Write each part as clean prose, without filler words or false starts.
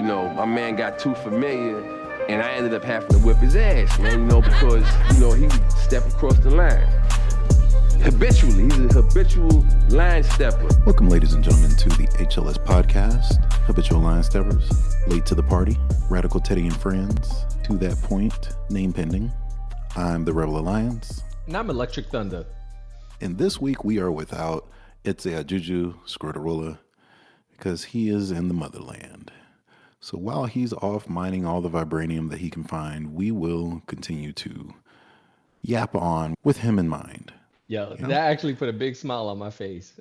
my man got too familiar, and I ended up having to whip his ass, man, because, he would step across the line. Habitually, he's a habitual line stepper. Welcome, ladies and gentlemen, to the HLS podcast, Habitual Line Steppers, Late to the Party, Radical Teddy and Friends, To That Point, Name Pending. I'm the Rebel Alliance. And I'm Electric Thunder. And this week we are without Itze Ajuju Scrotarola because he is in the motherland. So while he's off mining all the vibranium that he can find, we will continue to yap on with him in mind. Yo, that actually put a big smile on my face.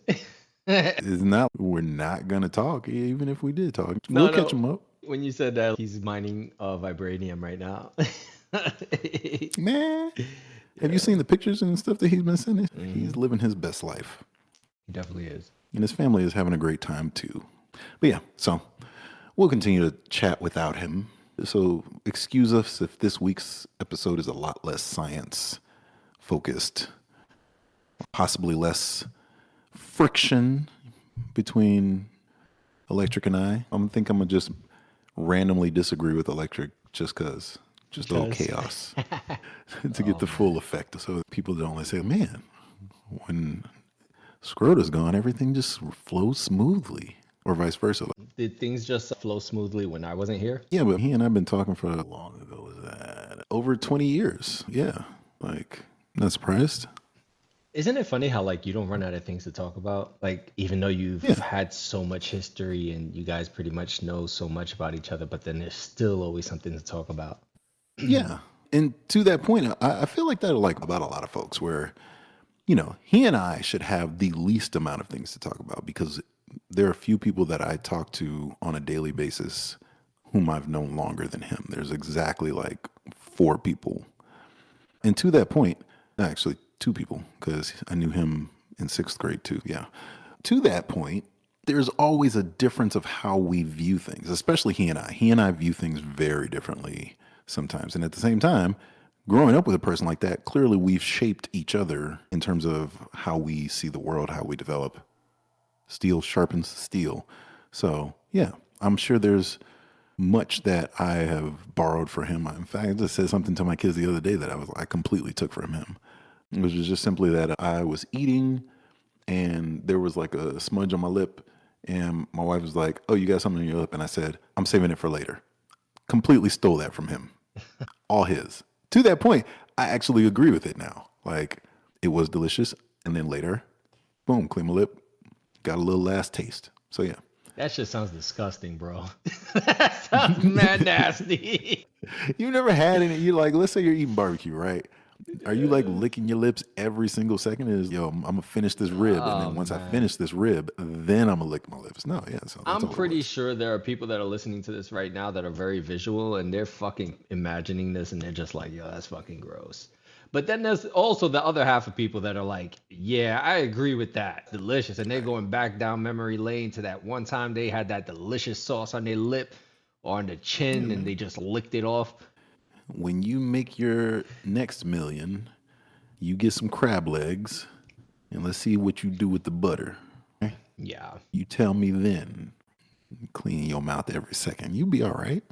We're not going to talk, even if we did talk. We'll catch him up. When you said that he's mining vibranium right now. Man, have you seen the pictures and stuff that he's been sending? Mm-hmm. He's living his best life. He definitely is. And his family is having a great time too. But yeah, so we'll continue to chat without him. So excuse us if this week's episode is a lot less science focused. Possibly less friction between Electric and I. I think I'm going to just randomly disagree with Electric just because. Just all chaos to get the full effect. So people don't only say, man, when Scrota's gone, everything just flows smoothly, or vice versa. Did things just flow smoothly when I wasn't here? Yeah, but he and I have been talking for how long ago was that? Over 20 years. Yeah, not surprised. Isn't it funny how you don't run out of things to talk about? Even though you've had so much history and you guys pretty much know so much about each other, but then there's still always something to talk about. Yeah. And to that point, I feel like that about a lot of folks where, he and I should have the least amount of things to talk about because there are a few people that I talk to on a daily basis whom I've known longer than him. There's exactly 4 people. And to that point, actually 2 people, because I knew him in 6th grade too. Yeah. To that point, there's always a difference of how we view things, especially he and I. He and I view things very differently sometimes. And at the same time, growing up with a person like that, clearly we've shaped each other in terms of how we see the world, how we develop. Steel sharpens steel. So yeah, I'm sure there's much that I have borrowed for him. In fact, I just said something to my kids the other day that I completely took from him. Which was just simply that I was eating and there was a smudge on my lip and my wife was like, oh, you got something on your lip? And I said, I'm saving it for later. Completely stole that from him. All his. To that point, I actually agree with it now. It was delicious. And then later, boom, clean my lip. Got a little last taste. So yeah. That shit sounds disgusting, bro. That sounds mad nasty. You never had any, let's say you're eating barbecue, right? Are you licking your lips every single second? I'm gonna finish this rib, and then once I finish this rib, then I'm gonna lick my lips. No, yeah. So I'm pretty sure there are people that are listening to this right now that are very visual, and they're fucking imagining this, and they're just like, "Yo, that's fucking gross." But then there's also the other half of people that are like, "Yeah, I agree with that, delicious," and they're going back down memory lane to that one time they had that delicious sauce on their lip or on the chin, and they just licked it off. When you make your next million, you get some crab legs, and let's see what you do with the butter. Yeah. You tell me then. Clean your mouth every second. You'll be all right.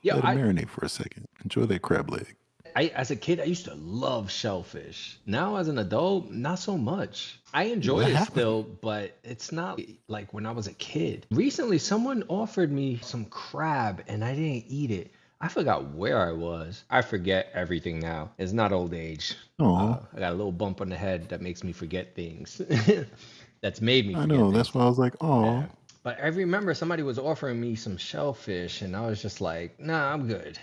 Yeah, Let it marinate for a second. Enjoy that crab leg. As a kid, I used to love shellfish. Now, as an adult, not so much. I enjoy it still, but it's not like when I was a kid. Recently, someone offered me some crab, and I didn't eat it. I forgot where I was. I forget everything now. It's not old age. I got a little bump on the head that makes me forget things. That's made me forget I know. things. That's why I was like, oh. Yeah. But I remember somebody was offering me some shellfish, and I was just like, nah, I'm good.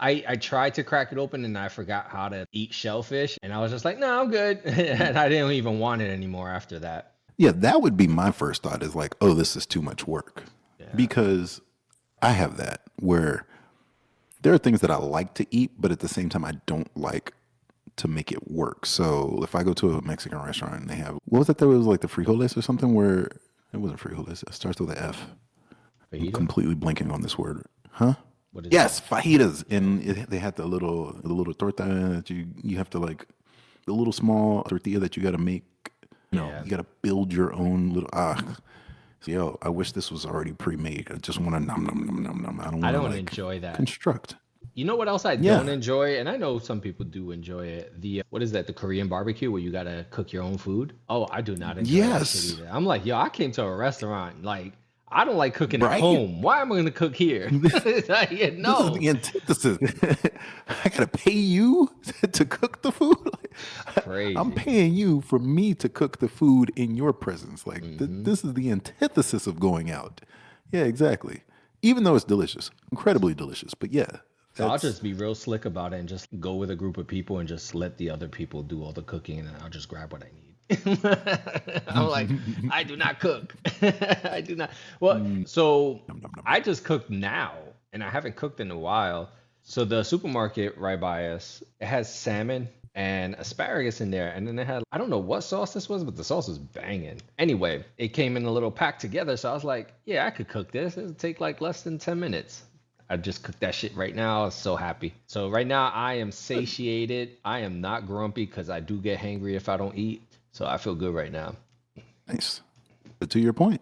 I tried to crack it open, and I forgot how to eat shellfish, and I was just like, nah, I'm good. And I didn't even want it anymore after that. Yeah, that would be my first thought is oh, this is too much work. Yeah. Because I have that where there are things that I like to eat, but at the same time, I don't like to make it work. So if I go to a Mexican restaurant and they have, what was that? There was the frijoles or something where it wasn't frijoles. It starts with an F. I'm completely blanking on this word. Huh? What is yes, that? Fajitas. And they had the little torta that you have to the little small tortilla that you got to make. You got to build your own little, So, yo, I wish this was already pre-made. I just want to nom nom nom nom nom. I don't I want to don't like enjoy that. construct. You know what else I Yeah. don't enjoy? And I know some people do enjoy it. The what is that? The Korean barbecue where you gotta cook your own food. Oh, I do not enjoy that shit Yes. either. I'm like, yo, I came to a restaurant. Like, I don't like cooking at Right? home. Why am I gonna cook here? Like, yeah, This is no, the antithesis. I gotta pay you to cook the food. I'm crazy. paying you for me to cook the food in your presence. Like this is the antithesis of going out. Yeah, exactly. Even though it's delicious, incredibly delicious. But yeah, So I'll that's just be real slick about it and just go with a group of people and just let the other people do all the cooking and I'll just grab what I need. I'm like, I do not cook. I do not. Well, so nom, nom, nom. I just cook now and I haven't cooked in a while. So the supermarket right by us, it has salmon and asparagus in there. And then it had, I don't know what sauce this was, but the sauce was banging. Anyway, it came in a little pack together. So I was like, yeah, I could cook this. It'll take like less than 10 minutes. I just cooked that shit right now. I was so happy. So right now I am satiated. I am not grumpy because I do get hangry if I don't eat. So I feel good right now. Nice. But to your point,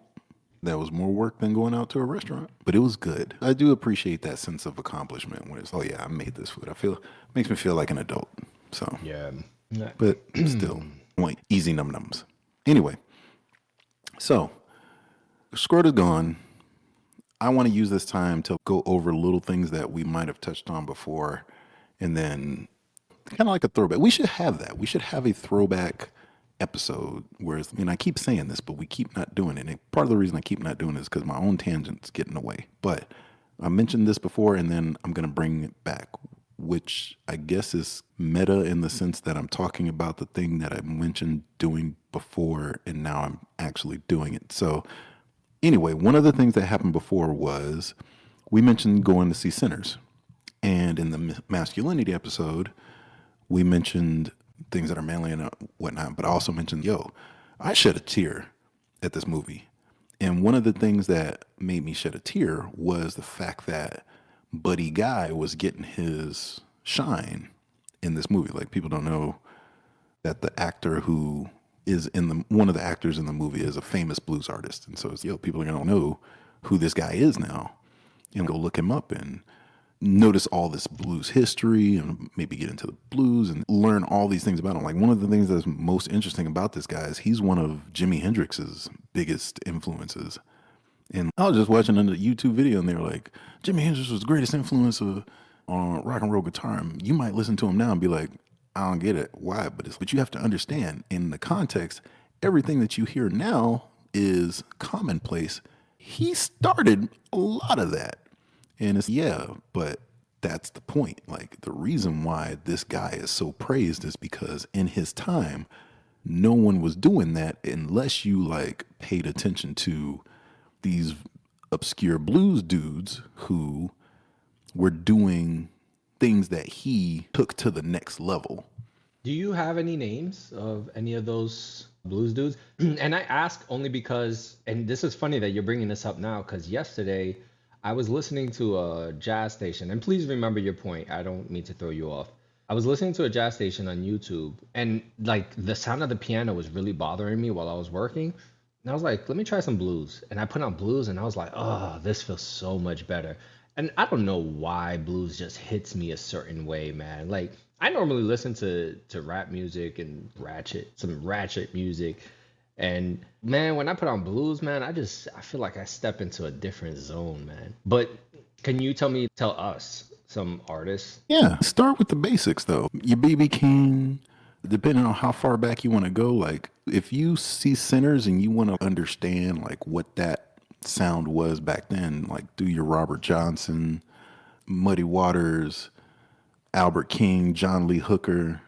that was more work than going out to a restaurant. But it was good. I do appreciate that sense of accomplishment when it's, oh yeah, I made this food. Makes me feel like an adult. So Yeah. but still, like easy num nums. Anyway, so squirt is gone. I want to use this time to go over little things that we might have touched on before, and then kind of like a throwback. We should have that. We should have a throwback episode where, I keep saying this, but we keep not doing it. And part of the reason I keep not doing it is because my own tangents get in the way. But I mentioned this before, and then I'm going to bring it back, which I guess is meta in the sense that I'm talking about the thing that I mentioned doing before, and now I'm actually doing it. So anyway, one of the things that happened before was we mentioned going to see Sinners. And in the masculinity episode, we mentioned things that are manly and whatnot, but I also mentioned, yo, I shed a tear at this movie. And one of the things that made me shed a tear was the fact that Buddy Guy was getting his shine in this movie. Like, people don't know that the actor who is one of the actors in the movie is a famous blues artist. And so it's, people are going to know who this guy is now and go look him up and notice all this blues history and maybe get into the blues and learn all these things about him. Like, one of the things that's most interesting about this guy is he's one of Jimi Hendrix's biggest influences. And I was just watching a YouTube video and they were like, Jimi Hendrix was the greatest influence on rock and roll guitar. And you might listen to him now and be like, I don't get it. Why? But you have to understand, in the context, everything that you hear now is commonplace. He started a lot of that. And it's, but that's the point. Like, the reason why this guy is so praised is because in his time, no one was doing that unless you paid attention to these obscure blues dudes who were doing things that he took to the next level. Do you have any names of any of those blues dudes? And I ask only because, and this is funny that you're bringing this up now, because yesterday I was listening to a jazz station, and please remember your point. I don't mean to throw you off. I was listening to a jazz station on YouTube, and the sound of the piano was really bothering me while I was working. And I was like, let me try some blues. And I put on blues, and I was like, oh, this feels so much better. And I don't know why blues just hits me a certain way, man. Like, I normally listen to rap music and some ratchet music. And man, when I put on blues, man, I feel like I step into a different zone, man. But can you tell us some artists? Yeah, start with the basics though. Your B.B. King, depending on how far back you want to go. Like, if you see Sinners and you want to understand what that sound was back then, do your Robert Johnson, Muddy Waters, Albert King, John Lee Hooker,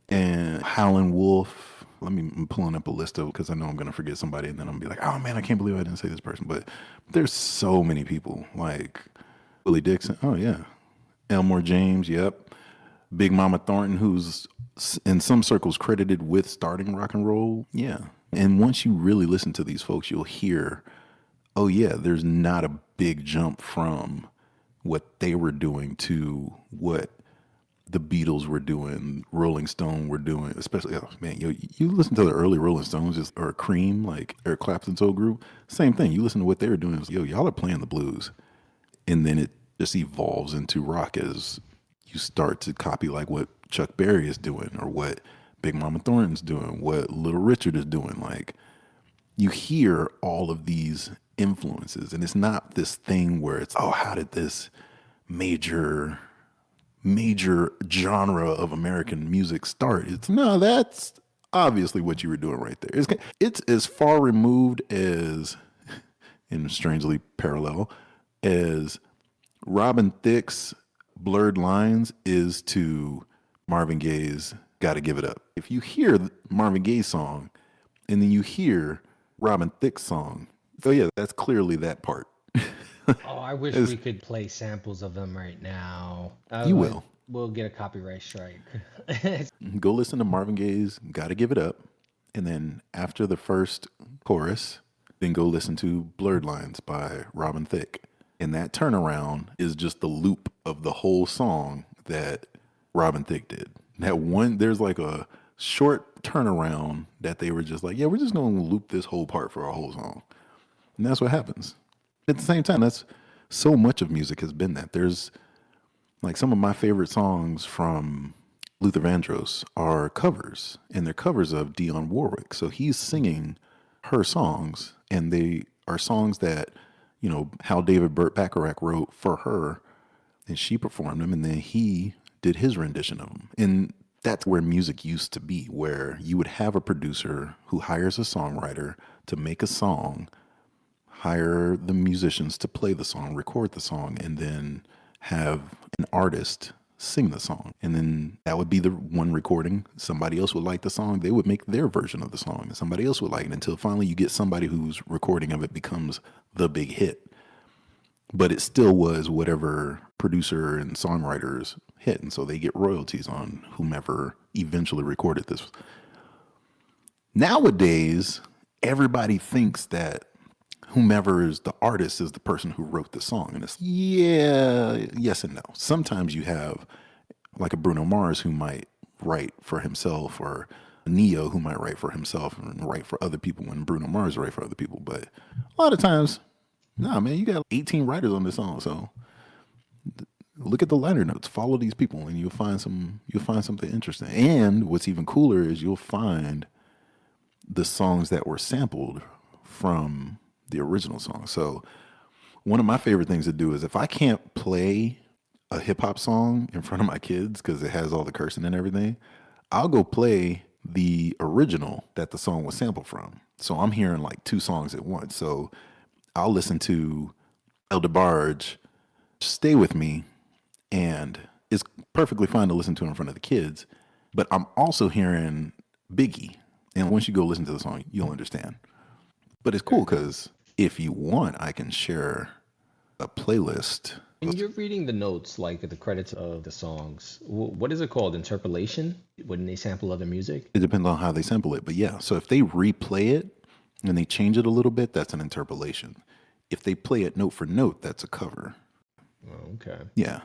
and Howlin' Wolf. I'm pulling up a list of, because I know I'm going to forget somebody, and then I'm going to be like, oh man, I can't believe I didn't say this person. But there's so many people, like Willie Dixon. Oh yeah. Elmore James. Yep. Big Mama Thornton, who's in some circles credited with starting rock and roll. Yeah. And once you really listen to these folks, you'll hear, oh yeah, there's not a big jump from what they were doing to what the Beatles were doing, Rolling Stone were doing, especially, oh man, you listen to the early Rolling Stones or Cream, like Eric Clapton's old group, same thing. You listen to what they were doing, it's, y'all are playing the blues. And then it just evolves into rock as you start to copy like what Chuck Berry is doing or what Big Mama Thornton's doing, what Little Richard is doing. Like you hear all of these influences, and it's not this thing where it's, oh, how did this major genre of American music start? It's no, that's obviously what you were doing right there. It's as far removed as, and strangely parallel, as Robin Thicke's Blurred Lines is to Marvin Gaye's Gotta Give It Up. If you hear Marvin Gaye's song and then you hear Robin Thicke's song, oh yeah, that's clearly that part. Oh, I wish we could play samples of them right now. You will. We'll get a copyright strike. Go listen to Marvin Gaye's Gotta Give It Up. And then after the first chorus, then go listen to Blurred Lines by Robin Thicke. And that turnaround is just the loop of the whole song that Robin Thicke did. That one, there's like a short turnaround that they were just like, yeah, we're just going to loop this whole part for a whole song. And that's what happens. At the same time, that's so much of music has been that. There's like some of my favorite songs from Luther Vandross are covers, and they're covers of Dionne Warwick. So he's singing her songs, and they are songs that, you know, Hal David Burt Bacharach wrote for her, and she performed them, and then he did his rendition of them. And that's where music used to be, where you would have a producer who hires a songwriter to make a song, hire the musicians to play the song, record the song, and then have an artist sing the song. And then that would be the one recording. Somebody else would like the song. They would make their version of the song, and somebody else would like it, until finally you get somebody whose recording of it becomes the big hit. But it still was whatever producer and songwriters hit. And so they get royalties on whomever eventually recorded this. Nowadays, everybody thinks that whomever is the artist is the person who wrote the song. And it's, yeah, yes and no. Sometimes you have like a Bruno Mars who might write for himself, or Neo who might write for himself and write for other people when Bruno Mars write for other people. But a lot of times, nah, man, you got 18 writers on this song. So look at the liner notes, follow these people, and you'll find something interesting. And what's even cooler is you'll find the songs that were sampled from the original song. So one of my favorite things to do is, if I can't play a hip hop song in front of my kids because it has all the cursing and everything, I'll go play the original that the song was sampled from. So I'm hearing like two songs at once. So I'll listen to El DeBarge, Stay With Me, and it's perfectly fine to listen to in front of the kids, but I'm also hearing Biggie. And once you go listen to the song, you'll understand. But it's cool because if you want, I can share a playlist. When you're reading the notes, like the credits of the songs, what is it called? Interpolation? When they sample other music? It depends on how they sample it. But yeah, so if they replay it and they change it a little bit, that's an interpolation. If they play it note for note, that's a cover. Oh, okay. Yeah.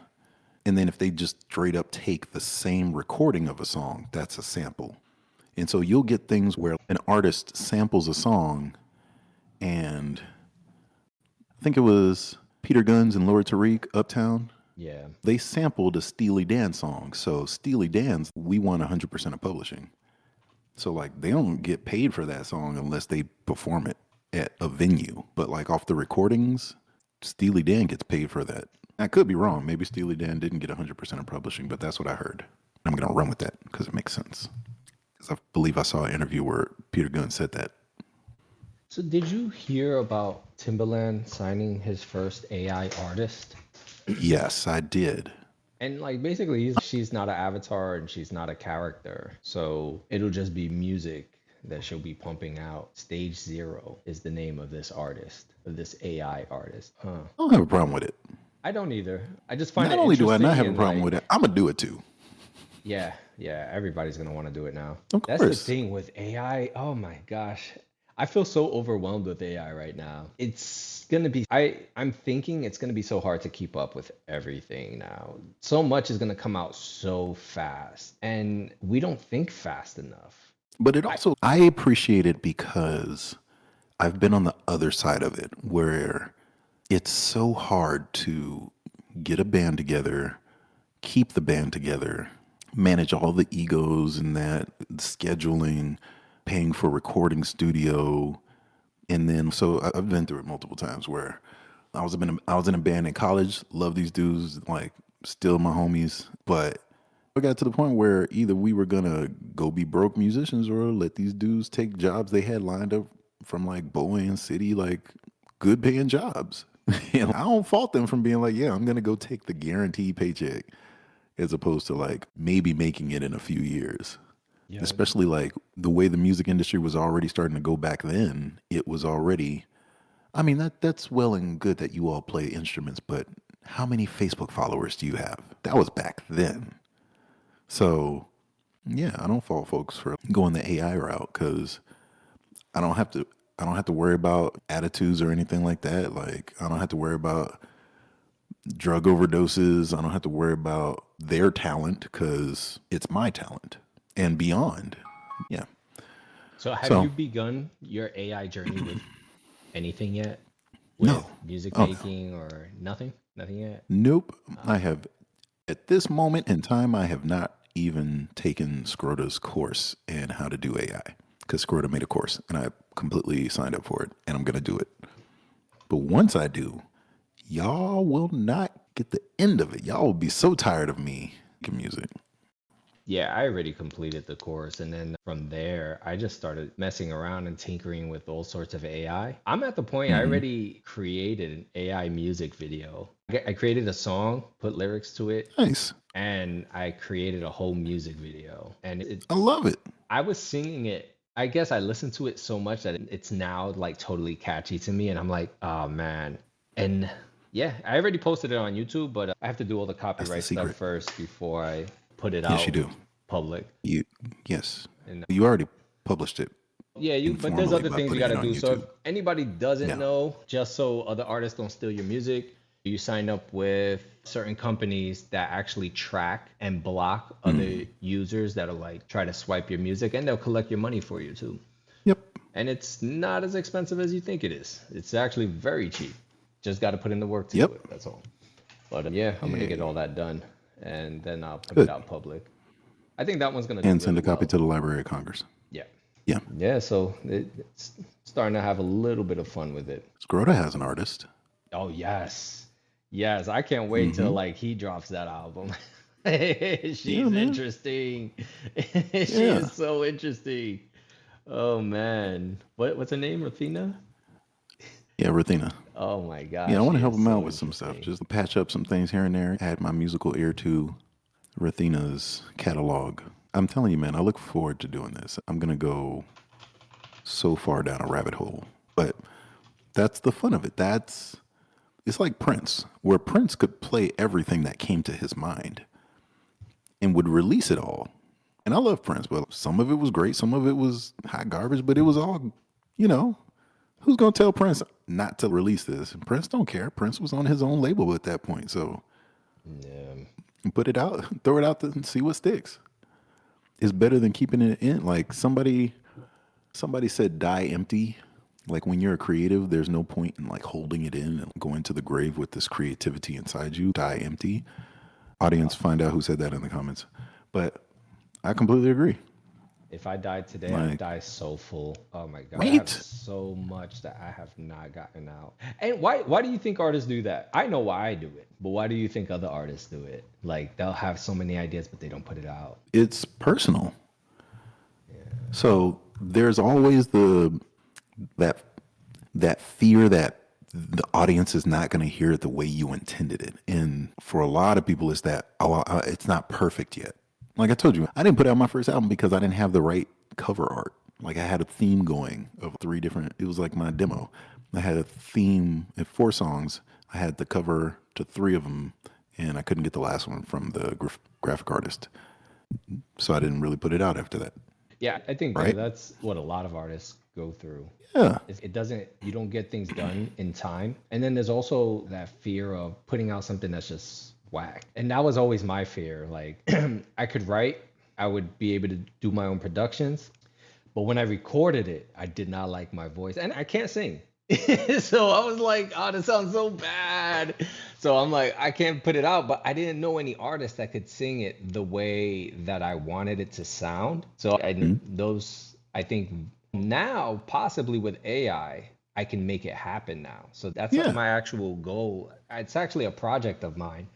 And then if they just straight up take the same recording of a song, that's a sample. And so you'll get things where an artist samples a song, and I think it was Peter Guns and Lord Tariq, Uptown. Yeah. They sampled a Steely Dan song. So Steely Dan's, we won 100% of publishing. So like they don't get paid for that song unless they perform it at a venue. But like off the recordings, Steely Dan gets paid for that. I could be wrong. Maybe Steely Dan didn't get 100% of publishing, but that's what I heard. I'm going to run with that because it makes sense. Because I believe I saw an interview where Peter Gunn said that. So did you hear about Timbaland signing his first AI artist? Yes, I did. And like basically she's not an avatar and she's not a character. So it'll just be music that she'll be pumping out. Stage Zero is the name of this artist, of this AI artist. Huh. I don't have a problem with it. I don't either. I just find Not it only do I not have a and, problem with it, I'm going to do it too. Yeah, everybody's gonna want to do it now. Of That's the course. thing with AI. Oh my gosh. I feel so overwhelmed with AI right now. It's gonna be I'm thinking it's gonna be so hard to keep up with everything now. So much is gonna come out so fast, and we don't think fast enough. But it I also, I appreciate it because I've been on the other side of it where it's so hard to get a band together, keep the band together, manage all the egos and that scheduling, paying for recording studio. And then, so I've been through it multiple times where I was in a band in college, love these dudes, like still my homies, but it got to the point where either we were gonna go be broke musicians or let these dudes take jobs they had lined up from like Bowen City, like good paying jobs. And I don't fault them from being like, yeah, I'm gonna go take the guaranteed paycheck as opposed to like maybe making it in a few years. Yeah. Especially like the way the music industry was already starting to go back then, it was already, I mean, that's well and good that you all play instruments, but how many Facebook followers do you have? That was back then. So yeah, I don't fault folks for going the AI route because I don't have to I don't have to worry about attitudes or anything like that. Like I don't have to worry about drug overdoses. I don't have to worry about their talent because it's my talent and beyond. Yeah. So have So you begun your AI journey with anything yet? With no. music Oh no. making or nothing? Nothing yet? Nope. I have at this moment in time I have not even taken Scrota's course in how to do AI. Because Scrota made a course and I completely signed up for it and I'm gonna do it. But once I do, y'all will not get the end of it. Y'all will be so tired of me making music. Yeah, I already completed the course. And then from there, I just started messing around and tinkering with all sorts of AI. I'm at the point I Hmm. already created an AI music video. I created a song, put lyrics to it, Nice. and I created a whole music video. And I love it. I was singing it. I guess I listened to it so much that it's now like totally catchy to me. And I'm like, oh man. And yeah, I already posted it on YouTube, but I have to do all the That's the copyright stuff secret. first before I put it Yes, you out do. public. You yes. And You already published it yeah, but there's informally other by things you putting got it to on do. So if YouTube. anybody doesn't Yeah. know, just so other artists don't steal your music, you sign up with certain companies that actually track and block other Mm. users that'll like try to swipe your music, and they'll collect your money for you too. Yep. And it's not as expensive as you think it is. It's actually very cheap. Just got to put in the work to do Yep. it. That's all. But yeah, I'm gonna get Hey. all that done, and then I'll put it Good. out public. I think that one's gonna do And send really a copy well. to the Library of Congress. Yeah. Yeah. Yeah, so it's starting to have a little bit of fun with it. Scrota has an artist. Oh yes. Yes, I can't wait till Mm-hmm. like he drops that album. Yeah, She's man. interesting. She Yeah. is so interesting. Oh man. What's her name? Rathina? Yeah, Rathina. Oh my Yeah, I gosh, want she to help is him out so with some stuff. interesting. Just patch up some things here and there. Add my musical ear to Rathina's catalog. I'm telling you, man, I look forward to doing this. I'm gonna go so far down a rabbit hole. But that's the fun of it. It's like Prince, where Prince could play everything that came to his mind and would release it all. And I love Prince, but some of it was great, some of it was hot garbage, but it was all, you know, who's gonna tell Prince not to release this? Prince don't care. Prince was on his own label at that point, so Yeah. put it out, throw it out there and see what sticks. It's better than keeping it in. Like somebody said, die empty. Like when you're a creative, there's no point in like holding it in and going to the grave with this creativity inside you. Die empty. Audience, find out who said that in the comments. But I completely agree. If I died today, I'd Like, die so full. Oh my God. I have right? so much that I have not gotten out. And why do you think artists do that? I know why I do it, but why do you think other artists do it? Like they'll have so many ideas, but they don't put it out. It's personal. So there's always that that fear that the audience is not going to hear it the way you intended it. And for a lot of people, it's that, oh, it's not perfect yet. Like I told you, I didn't put out my first album because I didn't have the right cover art. Like I had a theme going of three different, it was like my demo. I had a theme of 4 songs. I had the cover to 3 of them, and I couldn't get the last one from the graphic artist. So I didn't really put it out after that. Yeah, I think right? that's what a lot of artists go through. Yeah. It doesn't, you don't get things done in time. And then there's also that fear of putting out something that's just whack. And that was always my fear. Like, I could write, I would be able to do my own productions. But when I recorded it, I did not like my voice. And I can't sing. So I was like, oh, this sounds so bad. So I'm like, I can't put it out. But I didn't know any artist that could sing it the way that I wanted it to sound. So I think now, possibly with I can make it happen now. So that's Yeah. my actual goal. It's actually a project of mine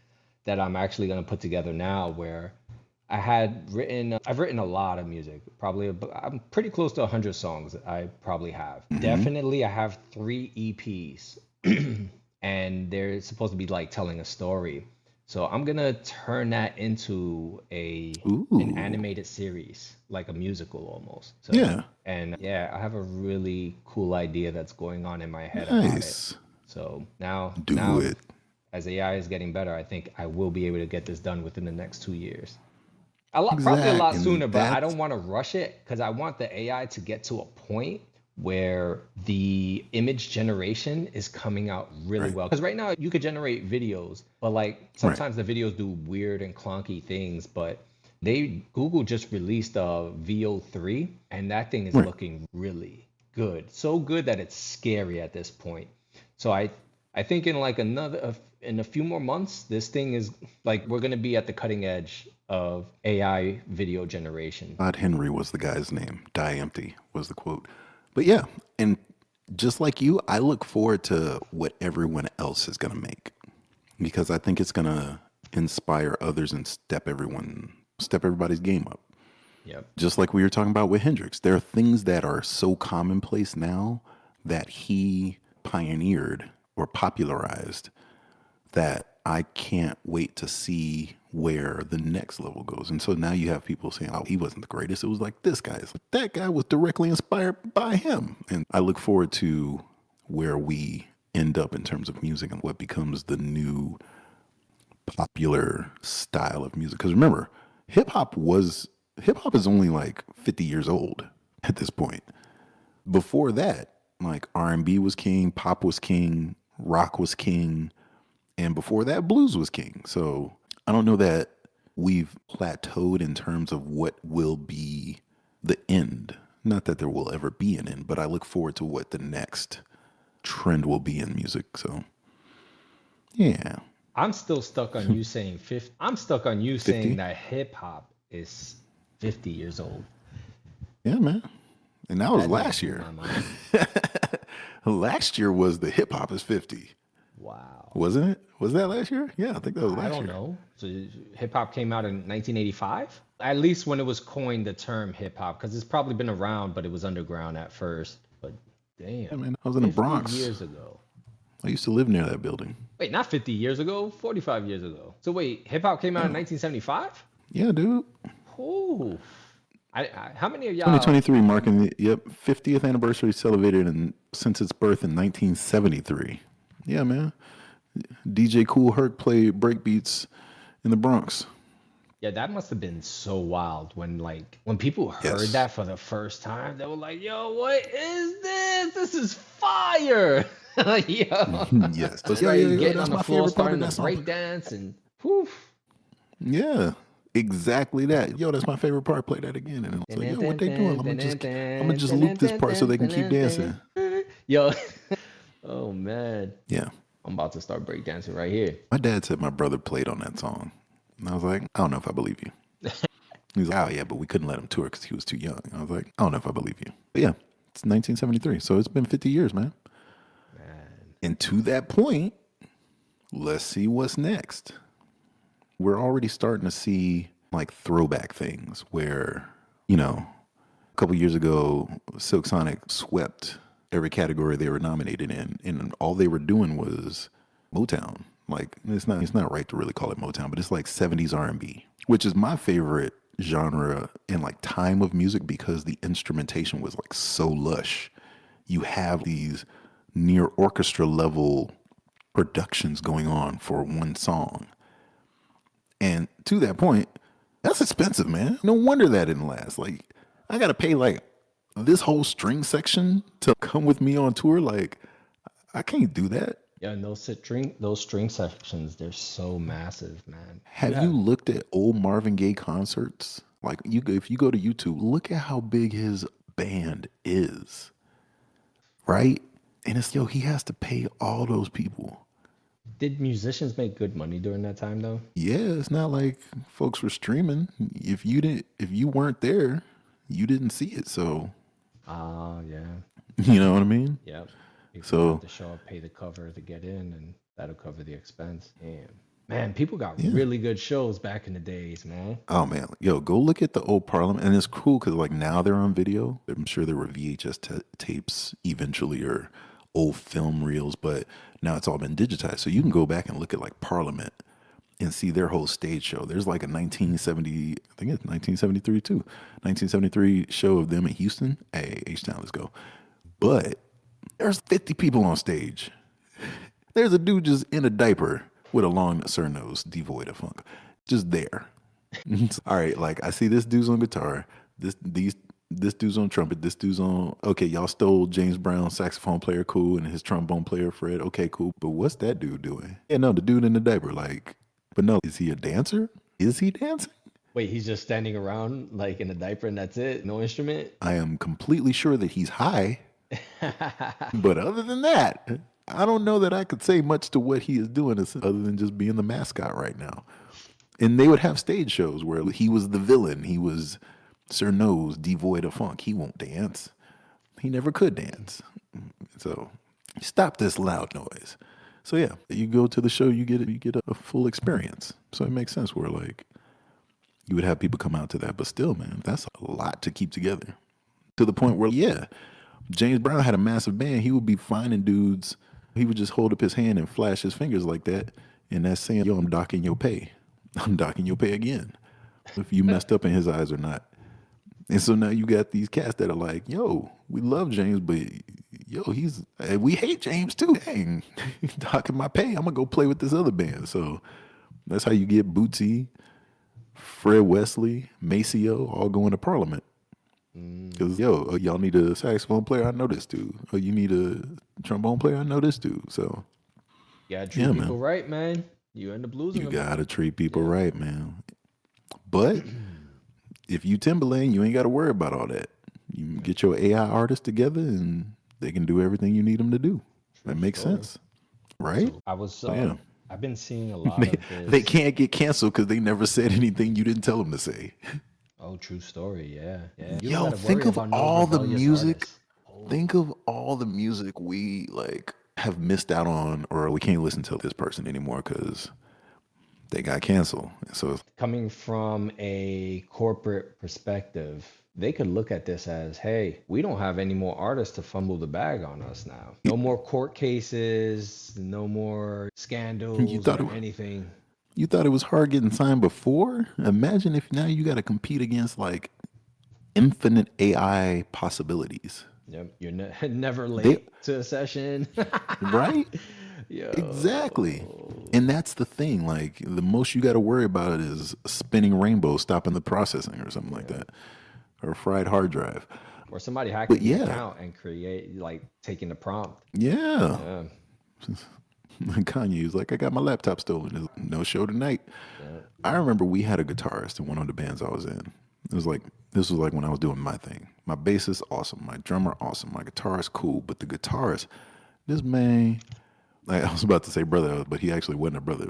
that I'm actually going to put together now where I've written a lot of music. I'm pretty close to 100 songs I probably have. Definitely, I have 3 EPs, and they're supposed to be like telling a story. So I'm gonna turn that into an Ooh. animated series, like a musical almost. So, Yeah. and yeah, I have a really cool idea that's going on in my head about it. Nice. So now, Do it. as AI is getting better, I think I will be able to get this done within the next 2 years. Probably a lot Exact. And sooner, but I that's don't want to rush it because I want the AI to get to a point where the image generation is coming out really right. well. Because right now you could generate videos, but like Right. sometimes the videos do weird and clunky things. But Google just released a VO3, and that thing is Right. looking really good. So good that it's scary at this point. So I think in like in a few more months, this thing is like we're gonna be at the cutting edge of AI video generation. Todd Henry was the guy's name. Die empty was the quote. But yeah, and just like you, I look forward to what everyone else is going to make because I think it's going to inspire others and step everybody's game up. Yep. Just like we were talking about with Hendrix, there are things that are so commonplace now that he pioneered or popularized that I can't wait to see where the next level goes. And so now you have people saying, oh, he wasn't the greatest. It was like this guy. It's like, that guy was directly inspired by him. And I look forward to where we end up in terms of music and what becomes the new popular style of music. Because remember, hip hop is only like 50 years old at this point. Before that, like R&B was king, pop was king, rock was king, and before that, blues was king. So I don't know that we've plateaued in terms of what will be the end. Not that there will ever be an end, but I look forward to what the next trend will be in music. So, yeah. I'm still stuck on you saying 50. I'm stuck on you 50? saying that hip hop is 50 years old. Yeah, man. And that was That last just blew year. my mind. Last year was the hip hop is 50. Wow. Wasn't it? Was that last year? Yeah, I think that was I last don't year. know. So hip hop came out in 1985? At least when it was coined the term hip hop, because it's probably been around, but it was underground at first. But Yeah, damn, man. I was in the 50 Bronx. years ago. I used to live near that building. Wait, not 50 years ago, 45 years ago. So wait, hip hop came out in 1975? Yeah, dude. Ooh. How many of y'all? 2023 marking the 50th anniversary celebrated since its birth in 1973. Yeah, man. DJ Kool Herc played breakbeats in the Bronx. Yeah, that must have been so wild when people heard Yes. that for the first time. They were like, "Yo, what is this? This is fire!" Yo, Yes. everybody getting That's on the my floor, favorite part of starting to that song. break dance, and poof. Yeah, exactly that. Yo, that's my favorite part. Play that again. And it's like, yo, what they doing? I'm gonna just loop this part so they can keep dancing. Yo, oh man, Yeah. I'm about to start break dancing right here. My dad said my brother played on that song. And I was like, I don't know if I believe you. He's like, oh, yeah, but we couldn't let him tour because he was too young. I was like, I don't know if I believe you. But yeah, it's 1973. So it's been 50 years, man. Man, And to that point, let's see what's next. We're already starting to see like throwback things where, a couple years ago, Silk Sonic swept every category they were nominated in, and all they were doing was Motown. Like it's not right to really call it Motown, but it's like 70s R&B, which is my favorite genre in like time of music because the instrumentation was like so lush. You have these near orchestra level productions going on for one song. And to that point, that's expensive, man. No wonder that didn't last. Like, I got to pay like this whole string section to come with me on tour. Like, I can't do that. Yeah, and those string sections, they're so massive, man. Have you looked at old Marvin Gaye concerts? Like, if you go to YouTube, look at how big his band is, right? And it's, yo, he has to pay all those people. Did musicians make good money during that time though? Yeah, it's not like folks were streaming. If you weren't there, you didn't see it. So, Yeah. you know what I mean? Yep. People So, have to show up, pay the cover to get in, and that'll cover the expense. Damn. Man, people got yeah. really good shows back in the days, man. Oh man, yo, go look at the old Parliament, and it's cool because like now they're on video. I'm sure there were VHS tapes eventually or old film reels, but now it's all been digitized. So you can go back and look at like Parliament and see their whole stage show. There's like a 1970, I think it's 1973 too, 1973 show of them in Houston. Hey, H-Town, let's go. But there's 50 people on stage. There's a dude just in a diaper with a long sir nose, devoid of funk, just there. All right, like I see this dude's on guitar, this dude's on trumpet, this dude's on. Okay, y'all stole James Brown's saxophone player, cool, and his trombone player, Fred. Okay, cool, but what's that dude doing? Yeah, no, the dude in the diaper, like, but no, is he a dancer? Is he dancing? Wait, he's just standing around like in a diaper and that's it? No instrument? I am completely sure that he's high, but other than that, I don't know that I could say much to what he is doing other than just being the mascot right now. And they would have stage shows where he was the villain. He was Sir Nose, devoid of funk. He won't dance. He never could dance. So stop this loud noise. So yeah, you go to the show, you get a full experience. So it makes sense where like you would have people come out to that. But still, man, that's a lot to keep together. To the point where, yeah, James Brown had a massive band. He would be finding dudes. He would just hold up his hand and flash his fingers like that. And that's saying, yo, I'm docking your pay. I'm docking your pay again. If you messed up in his eyes or not. And so now you got these cats that are like, yo, we love James, but yo, we hate James too. Dang, he's docking my pay. I'm going to go play with this other band. So that's how you get Bootsy, Fred Wesley, Maceo all going to Parliament. Because, yo, y'all need a saxophone player? I know this dude. Oh, you need a trombone player? I know this dude. So, You gotta treat people right, man. You end up losing you them. got to treat people right, man. But if you Timberlane, you ain't got to worry about all that. You get your AI artists together and they can do everything you need them to do. That makes sense. Right? I was, Yeah. I've been seeing a lot of this. They can't get canceled because they never said anything you didn't tell them to say. Oh, true story. Yeah. Yeah. You don't Yo, gotta think worry of about no all the rebellious music. artists. Oh, Think of all the music we like have missed out on, or we can't listen to this person anymore because they got canceled. So coming from a corporate perspective, they could look at this as, hey, we don't have any more artists to fumble the bag on us now. No more court cases, no more scandals or anything. You thought it was hard getting signed before? Imagine if now you got to compete against like infinite AI possibilities. Yep, you're never late to a session. Right? Yo. Exactly. And that's the thing. Like the most you got to worry about is a spinning rainbow stopping the processing or something like that, or a fried hard drive. Or somebody hacking the account and taking the prompt. Yeah. Kanye was like, I got my laptop stolen. No show tonight. Yeah. I remember we had a guitarist in one of the bands I was in. This was like when I was doing my thing. My bassist, awesome. My drummer, awesome. My guitarist, cool. But the guitarist, this man, I was about to say brother, but he actually wasn't a brother,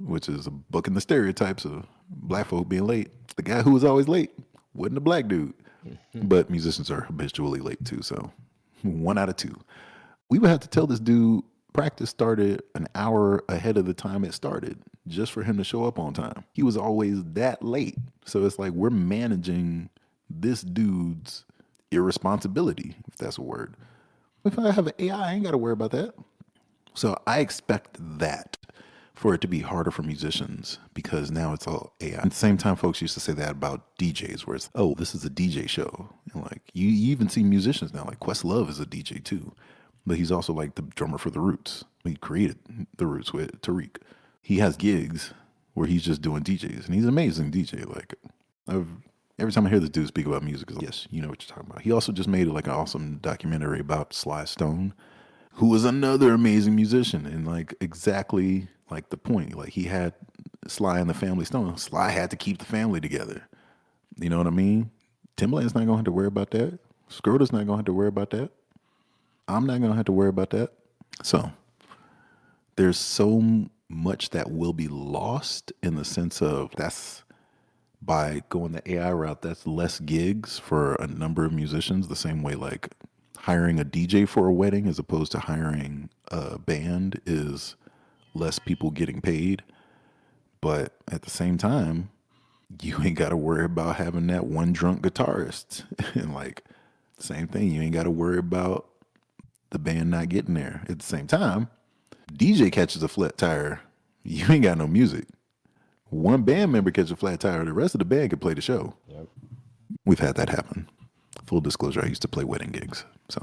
which is bucking the stereotypes of black folk being late. The guy who was always late wasn't a black dude. But musicians are habitually late too, so 1 out of 2. We would have to tell this dude, practice started an hour ahead of the time it started just for him to show up on time. He was always that late. So it's like we're managing this dude's irresponsibility, if that's a word. If I have an AI, I ain't got to worry about that. So I expect that for it to be harder for musicians because now it's all AI. At the same time, folks used to say that about DJs where it's, oh, this is a DJ show. And like you even see musicians now, like Questlove is a DJ too. But he's also like the drummer for The Roots. He created The Roots with Tariq. He has gigs where he's just doing DJs, and he's an amazing DJ. Like, I've Every time I hear this dude speak about music, it's like, yes, you know what you're talking about. He also just made like an awesome documentary about Sly Stone, who was another amazing musician, and like exactly like the point. Like he had Sly and the Family Stone. Sly had to keep the family together. You know what I mean? Timbaland's not gonna have to worry about that. Skrota's not gonna have to worry about that. I'm not gonna have to worry about that. So there's so much that will be lost in the sense of that's by going the AI route, that's less gigs for a number of musicians, the same way like hiring a DJ for a wedding as opposed to hiring a band is less people getting paid. But at the same time, you ain't got to worry about having that one drunk guitarist. And like, same thing, you ain't got to worry about the band not getting there. At the same time, DJ catches a flat tire, you ain't got no music. One band member catches a flat tire, the rest of the band can play the show. Yep. We've had that happen. Full disclosure, I used to play wedding gigs. So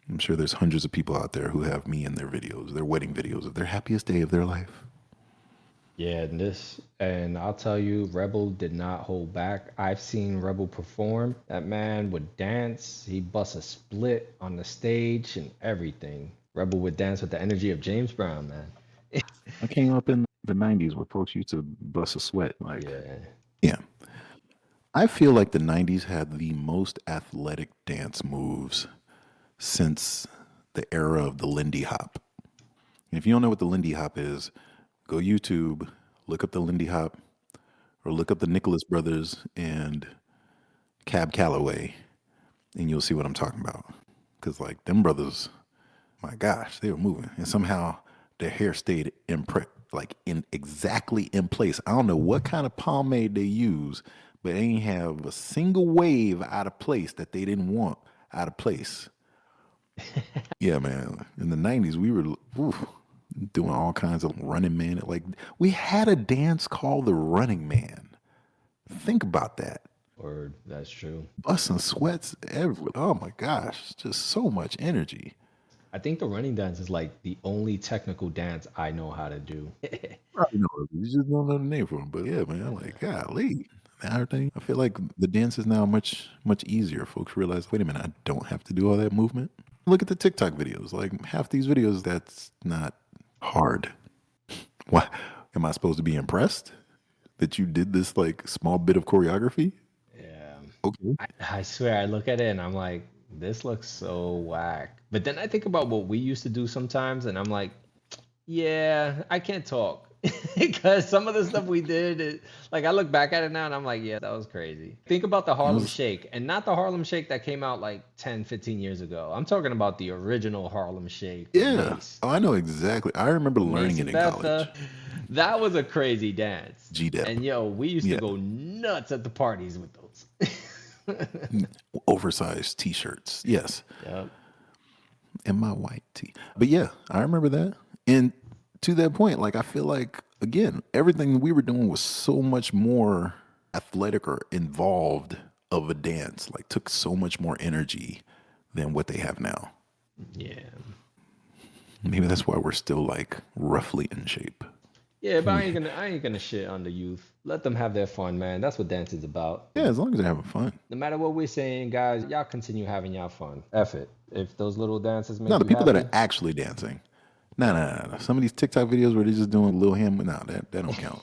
I'm sure there's hundreds of people out there who have me in their videos, their wedding videos of their happiest day of their life. Yeah, and I'll tell you, Rebel did not hold back. I've seen Rebel perform. That man would dance. He bust a split on the stage and everything. Rebel would dance with the energy of James Brown, man. I came up in the 90s where folks used to bust a sweat. Like, yeah. I feel like the 90s had the most athletic dance moves since the era of the Lindy Hop. And if you don't know what the Lindy Hop is, go YouTube, look up the Lindy Hop, or look up the Nicholas Brothers and Cab Calloway, and you'll see what I'm talking about. Because, like, them brothers, my gosh, they were moving. And somehow their hair stayed exactly in place. I don't know what kind of pomade they use, but they ain't have a single wave out of place that they didn't want out of place. Yeah, man. In the 90s, we were doing all kinds of Running Man. Like, we had a dance called the Running Man. Think about that. Or that's true. Busting sweats everywhere. Oh my gosh, just so much energy. I think the running dance is like the only technical dance I know how to do. Probably know it. You just don't know the name for them. But yeah, man, like, golly. Everything. I feel like the dance is now much easier. Folks realize, wait a minute, I don't have to do all that movement. Look at the TikTok videos. Like half these videos, that's not hard. Why am I supposed to be impressed that you did this like small bit of choreography? Yeah. Okay. I swear, I look at it and I'm like, this looks so whack. But then I think about what we used to do sometimes, and I'm like, yeah, I can't talk. Because some of the stuff we did, like I look back at it now and I'm like, yeah, that was crazy. Think about the Harlem Shake, and not the Harlem Shake that came out like 10, 15 years ago. I'm talking about the original Harlem Shake. Yeah. Oh, I know exactly. I remember learning it in college. That was a crazy dance. G-Dep. And yo, we used to go nuts at the parties with those. Oversized t-shirts. Yes. Yep. And my white tee. But yeah, I remember that. And to that point, like I feel like again, everything we were doing was so much more athletic or involved of a dance. Like took so much more energy than what they have now. Yeah. Maybe that's why we're still like roughly in shape. Yeah, but I ain't gonna shit on the youth. Let them have their fun, man. That's what dance is about. Yeah, as long as they're having fun. No matter what we're saying, guys, y'all continue having y'all fun. F it. If those little dances make the you people happy, that are actually dancing. No. Some of these TikTok videos where they're just doing Lil Ham, no, that don't count.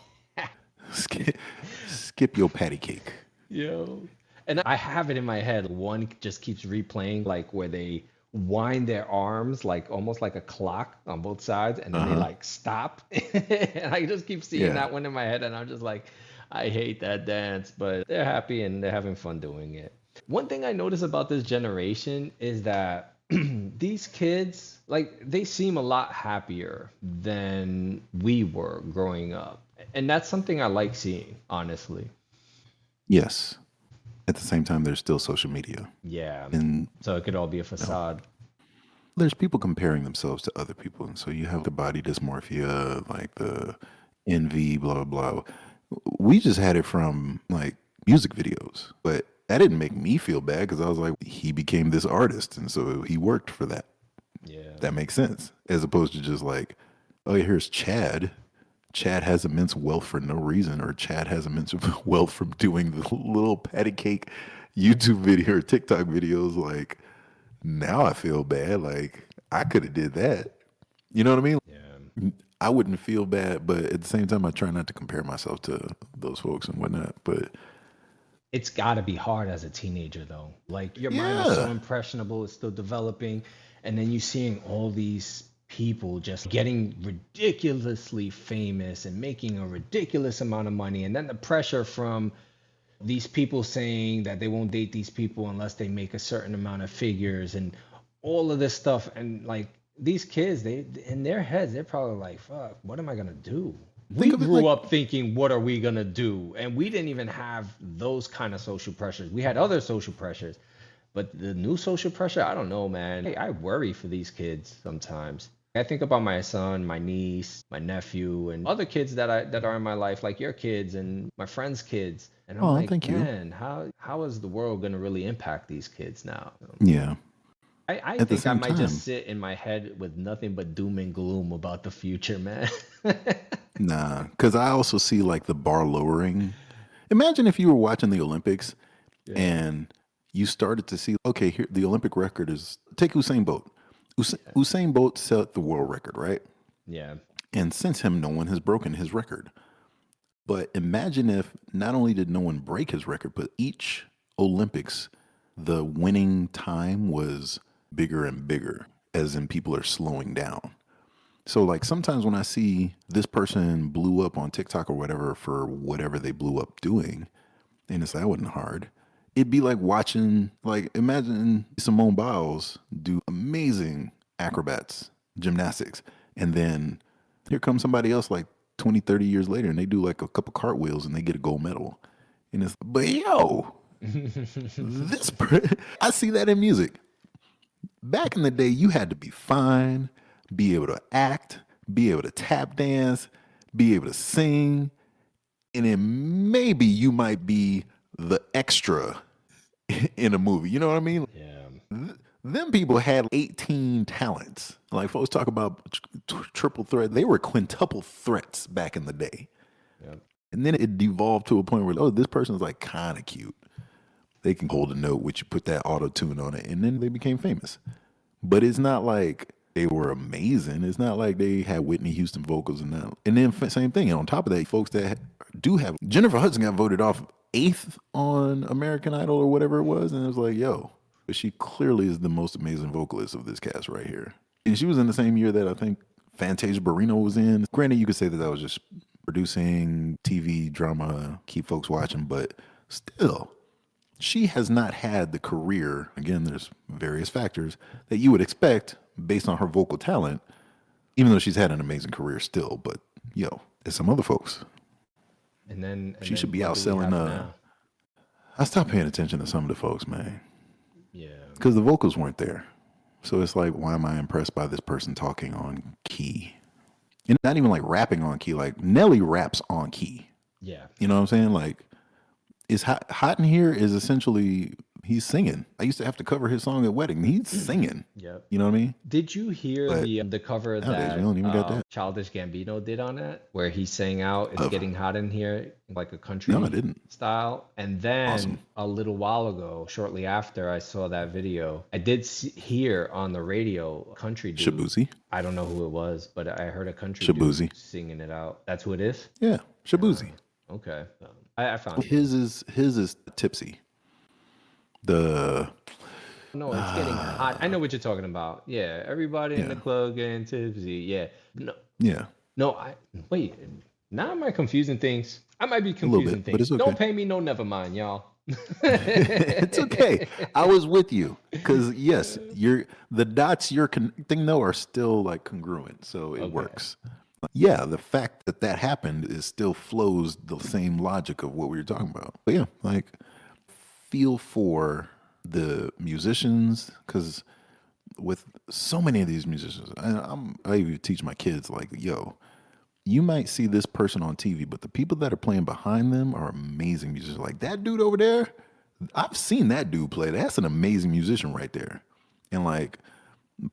Skip your patty cake. Yo. And I have it in my head. One just keeps replaying, like where they wind their arms like almost like a clock on both sides, and then they like stop. And I just keep seeing that one in my head, and I'm just like, I hate that dance, but they're happy and they're having fun doing it. One thing I notice about this generation is that these kids, like, they seem a lot happier than we were growing up. And that's something I like seeing, honestly. Yes. At the same time, there's still social media. Yeah. And so it could all be a facade. There's people comparing themselves to other people. And so you have the body dysmorphia, like the envy, blah, blah, blah. We just had it from like music videos, but that didn't make me feel bad because I was like, he became this artist. And so he worked for that. Yeah. That makes sense. As opposed to just like, oh, here's Chad. Chad has immense wealth for no reason, or Chad has immense wealth from doing the little patty cake YouTube video or TikTok videos. Like, now I feel bad. Like, I could have did that. You know what I mean? Yeah. I wouldn't feel bad, but at the same time, I try not to compare myself to those folks and whatnot. But It's got to be hard as a teenager, though. Like your mind is so yeah, impressionable, it's still developing, and then you seeing all these people just getting ridiculously famous and making a ridiculous amount of money, and then the pressure from these people saying that they won't date these people unless they make a certain amount of figures and all of this stuff. And like these kids, they in their heads, they're probably like, fuck, what am I gonna do? We think of it grew like, up thinking, what are we gonna do? And we didn't even have those kind of social pressures. We had other social pressures, but the new social pressure, I don't know, man. I worry for these kids sometimes. I think about my son, my niece, my nephew, and other kids that are in my life, like your kids and my friends' kids. And I'm oh, like, thank you. man, how is the world gonna really impact these kids now? Yeah. I At the think I same might just time, sit in my head with nothing but doom and gloom about the future, man. nah, because I also see like the bar lowering. Imagine if you were watching the Olympics Yeah, and you started to see, okay, here the Olympic record is, take Usain Bolt. Usain Bolt set the world record, right? yeah, And since him, no one has broken his record. But imagine if not only did no one break his record, but each Olympics, the winning time was bigger and bigger, as in people are slowing down. So, like, sometimes when I see this person blew up on TikTok or whatever for whatever they blew up doing, and it's like, that wasn't hard. It'd be like watching, like, imagine Simone Biles do amazing acrobats, gymnastics, and then here comes somebody else like 20, 30 years later, and they do like a couple cartwheels and they get a gold medal. And it's, but yo, I see that in music. Back in the day, you had to be fine, be able to act, be able to tap dance, be able to sing, and then maybe you might be the extra in a movie. You know what I mean? yeah. Them people had 18 talents. Like folks talk about triple threat, they were quintuple threats back in the day. Yep. And then it devolved to a point where, oh, this person's like kind of cute. They can hold a note, which you put that auto tune on it, and then they became famous. But it's not like they were amazing. It's not like they had Whitney Houston vocals and that. And then same thing. And on top of that, folks that do have Jennifer Hudson got voted off 8th on American Idol or whatever it was, and it was like, yo, but she clearly is the most amazing vocalist of this cast right here. And she was in the same year that I think Fantasia Barrino was in. Granted, you could say that that was just producing TV drama, keep folks watching, but still, she has not had the career, again, there's various factors, that you would expect based on her vocal talent, even though she's had an amazing career still. But, yo, there's some other folks. She should be what out do we selling. have now? I stopped paying attention to some of the folks, man, Yeah, because the vocals weren't there. So it's like, why am I impressed by this person talking on key? And not even like rapping on key. Like Nelly raps on key. yeah. You know what I'm saying? Like, is hot in here is essentially he's singing. I used to have to cover his song at wedding. He's singing. Yep. You know what I mean? Did you hear But the cover nowadays that we don't even got that. Childish Gambino did on it, where he sang out "It's Of Getting Hot in Here" like a no, I country didn't. style? And then Awesome. a little while ago, shortly after I saw that video, I did hear on the radio a country dude. Shabuzi. I don't know who it was, but I heard a country Shabuzi. dude singing it out. That's who it is. Yeah, Shabuzi. Okay, I found it. His is tipsy. The No, it's getting hot. I know what you're talking about. Yeah, everybody in the yeah, club getting tipsy. Yeah. No, yeah, no, wait. Now am I confusing things? I might be a little confusing bit, but things. it's Don't okay. pay me no never mind, y'all. It's okay. I was with you because yes, the dots you're connecting though are still like congruent, so it Okay. works. Yeah, the fact that that happened is still flows the same logic of what we were talking about. But yeah, like feel for the musicians because with so many of these musicians, and I even teach my kids like, yo, you might see this person on TV, but the people that are playing behind them are amazing musicians. Like that dude over there, I've seen that dude play. That's an amazing musician right there. And like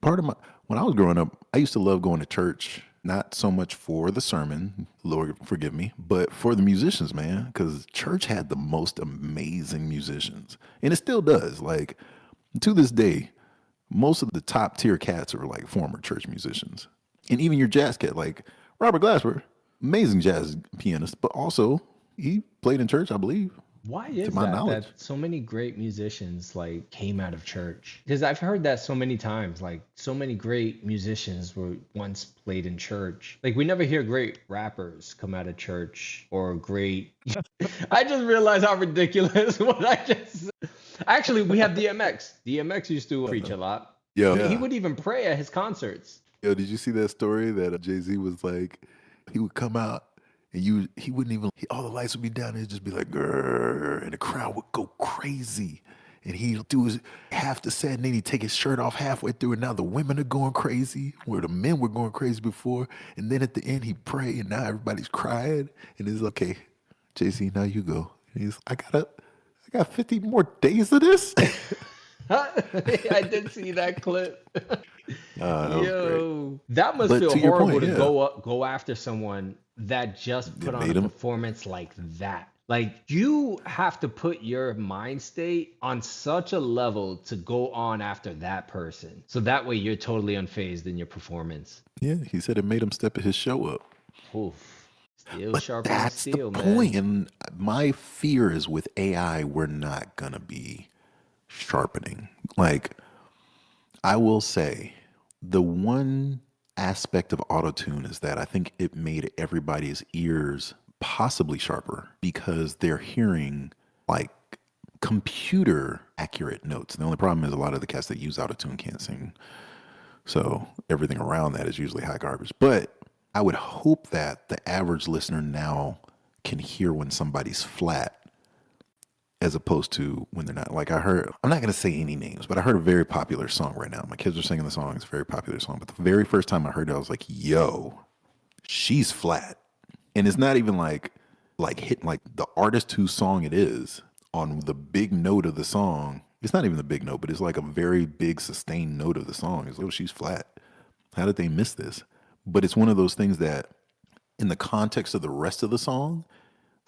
part of my when I was growing up, I used to love going to church Not so much for the sermon, Lord forgive me, but for the musicians, man, because church had the most amazing musicians. And it still does. Like, to this day, most of the top tier cats are like former church musicians. And even your jazz cat, like Robert Glasper, amazing jazz pianist, but also he played in church, I believe. Why is to my knowledge. that so many great musicians like came out of church? Because I've heard that so many times. Like so many great musicians were once played in church. Like we never hear great rappers come out of church or great. I just realized how ridiculous what I just. Actually, we have DMX. DMX used to preach a lot. Yeah. He would even pray at his concerts. Yo, did you see that story that Jay-Z was like, he would come out and he wouldn't even, all the lights would be down and it'd just be like, grrr, and the crowd would go crazy. And he'd do his half the set and then he'd take his shirt off halfway through and now the women are going crazy where the men were going crazy before. And then at the end he'd pray and now everybody's crying. And it's okay, Jay-Z, now you go. And he's, I got 50 more days of this. I did see that clip. That that must But feel to your horrible point, to yeah. go after someone that just put on made a 'em. performance like that. Like you have to put your mind state on such a level to go on after that person. So that way you're totally unfazed in your performance. Yeah, he said it made him step his show up. Oof. Steel But sharper that's than steel, the man. point. And my fear is with AI, we're not going to be sharpening. Like, I will say the one aspect of autotune is that I think it made everybody's ears possibly sharper because they're hearing like computer accurate notes. The only problem is a lot of the cats that use autotune can't sing. So everything around that is usually high garbage. But I would hope that the average listener now can hear when somebody's flat as opposed to when they're not. Like I heard, I'm not going to say any names, but I heard a very popular song right now. My kids are singing the song. It's a very popular song. But the very first time I heard it, I was like, yo, she's flat. And it's not even like hitting like the artist whose song it is on the big note of the song. It's not even the big note, but it's like a very big sustained note of the song. It's like, oh, she's flat. How did they miss this? But it's one of those things that in the context of the rest of the song,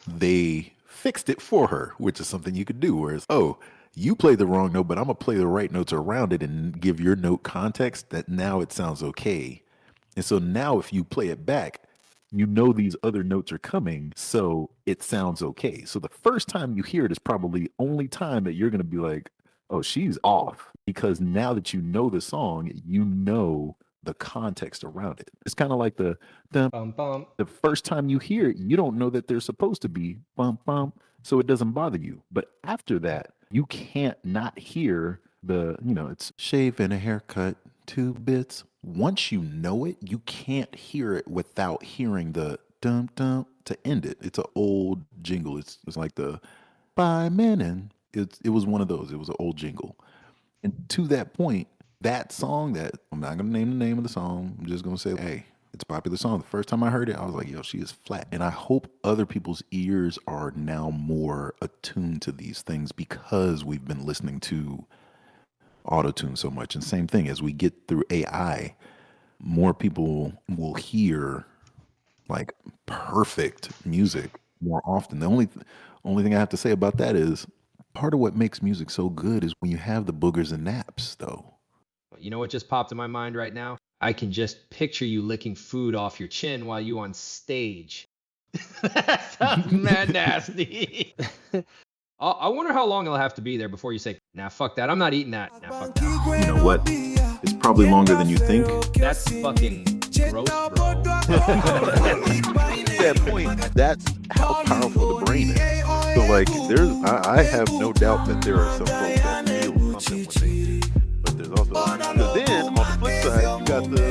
they fixed it for her, which is something you could do. Whereas, oh, you played the wrong note, but I'm going to play the right notes around it and give your note context that now it sounds okay. And so now if you play it back, you know these other notes are coming, so it sounds okay. So the first time you hear it is probably the only time that you're going to be like, oh, she's off. Because now that you know the song, you know the context around it. It's kind of like the Bum, bum. the first time you hear it, you don't know that they're supposed to be bump bump, so it doesn't bother you. But after that, you can't not hear the, it's shave and a haircut, 2 bits. Once you know it, you can't hear it without hearing the dum dum to end it. It's an old jingle. It's like the bye men, and it was one of those. It was an old jingle. And to that point, that song that I'm not going to name the name of the song. I'm just going to say, hey, it's a popular song. The first time I heard it, I was like, yo, she is flat. And I hope other people's ears are now more attuned to these things because we've been listening to autotune so much. And same thing, as we get through AI, more people will hear like perfect music more often. The only thing I have to say about that is part of what makes music so good is when you have the boogers and naps, though. You know what just popped in my mind right now? I can just picture you licking food off your chin while you on stage. That sounds mad nasty. I wonder how long it'll have to be there before you say, nah, fuck that. I'm not eating that. Nah, fuck that. You know what? It's probably longer than you think. That's fucking gross, bro. At that point, that's how powerful the brain is. So, like, I have no doubt that there are some folks that feel something when they, but there's also, because then on the flip side, you got the.